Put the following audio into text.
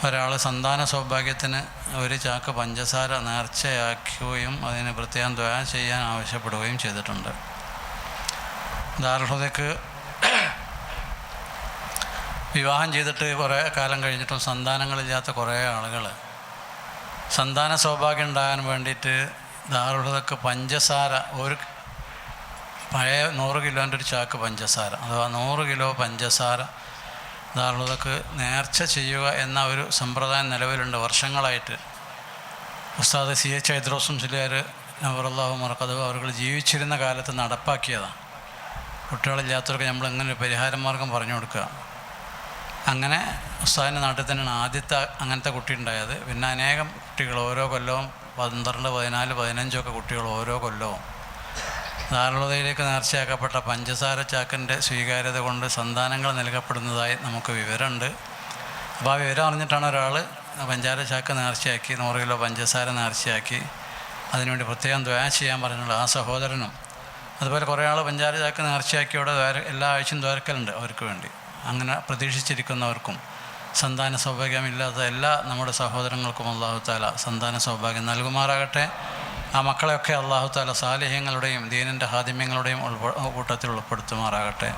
ഒരാൾ സന്താന സൗഭാഗ്യത്തിന് ഒരു ചാക്ക് പഞ്ചസാര നേർച്ചയാക്കുകയും അതിന് പ്രത്യേകം ദുആ ചെയ്യാൻ ആവശ്യപ്പെടുകയും ചെയ്തിട്ടുണ്ട്. ദാറുൽ ഹുദയ്ക്ക് വിവാഹം ചെയ്തിട്ട് കുറേ കാലം കഴിഞ്ഞിട്ടും സന്താനങ്ങളില്ലാത്ത കുറേ ആളുകൾ സന്താന സൗഭാഗ്യം ഉണ്ടാകാൻ വേണ്ടിയിട്ട് ദാറുൽ ഹുദയ്ക്ക് പഞ്ചസാര ഒരു പഴയ 100 കിലോൻ്റെ ഒരു ചാക്ക് പഞ്ചസാര അഥവാ 100 കിലോ പഞ്ചസാര ദാറുൽ ഹുദയ്ക്ക് നേർച്ച ചെയ്യുക എന്ന ഒരു സമ്പ്രദായം നിലവിലുണ്ട് വർഷങ്ങളായിട്ട്. ഉസ്താദ് CH ഹൈദ്രോസ് മുസ്ലിയാർ നവറുല്ലാഹു മർക്കദഹു അവർ ജീവിച്ചിരുന്ന കാലത്ത് നടപ്പാക്കിയതാണ്. കുട്ടികളില്ലാത്തവർക്ക് നമ്മൾ എങ്ങനെ ഒരു പരിഹാര മാർഗം പറഞ്ഞു കൊടുക്കുക. അങ്ങനെ ഉസ്താദിൻ്റെ നാട്ടിൽ തന്നെയാണ് ആദ്യത്തെ അങ്ങനത്തെ കുട്ടി ഉണ്ടായത്. പിന്നെ അനേകം കുട്ടികൾ ഓരോ കൊല്ലവും 12, 14, 15 ഒക്കെ കുട്ടികൾ ഓരോ കൊല്ലവും ദാറുൽ ഹുദയിലേക്ക് നേർച്ചയാക്കപ്പെട്ട പഞ്ചസാര ചാക്കിൻ്റെ സ്വീകാര്യത കൊണ്ട് സന്താനങ്ങൾ നൽകപ്പെടുന്നതായി നമുക്ക് വിവരമുണ്ട്. അപ്പോൾ ആ വിവരം അറിഞ്ഞിട്ടാണ് ഒരാൾ പഞ്ചസാര ചാക്ക് നേർച്ചയാക്കി 100 കിലോ പഞ്ചസാര നേർച്ചയാക്കി അതിനുവേണ്ടി പ്രത്യേകം ദുആ ചെയ്യാൻ പറഞ്ഞുള്ള ആ സഹോദരനും അതുപോലെ കുറേ ആൾ പഞ്ചസാര ചാക്ക് നേർച്ചയാക്കിയോടെ എല്ലാ ആഴ്ചയും ദ്വാരക്കലുണ്ട് അവർക്ക് വേണ്ടി. അങ്ങനെ പ്രതീക്ഷിച്ചിരിക്കുന്നവർക്കും സന്താന സൗഭാഗ്യമില്ലാത്ത എല്ലാ നമ്മുടെ സഹോദരങ്ങൾക്കും അല്ലാഹു തആല സന്താന സൗഭാഗ്യം നൽകുമാറാകട്ടെ. ആ മക്കളെയൊക്കെ അല്ലാഹു തആല സാലിഹ്യങ്ങളുടെയും ദീനിൻ്റെ ഹാദിമ്യങ്ങളുടെയും കൂട്ടത്തിൽ ഉൾപ്പെടുത്തുമാറാകട്ടെ.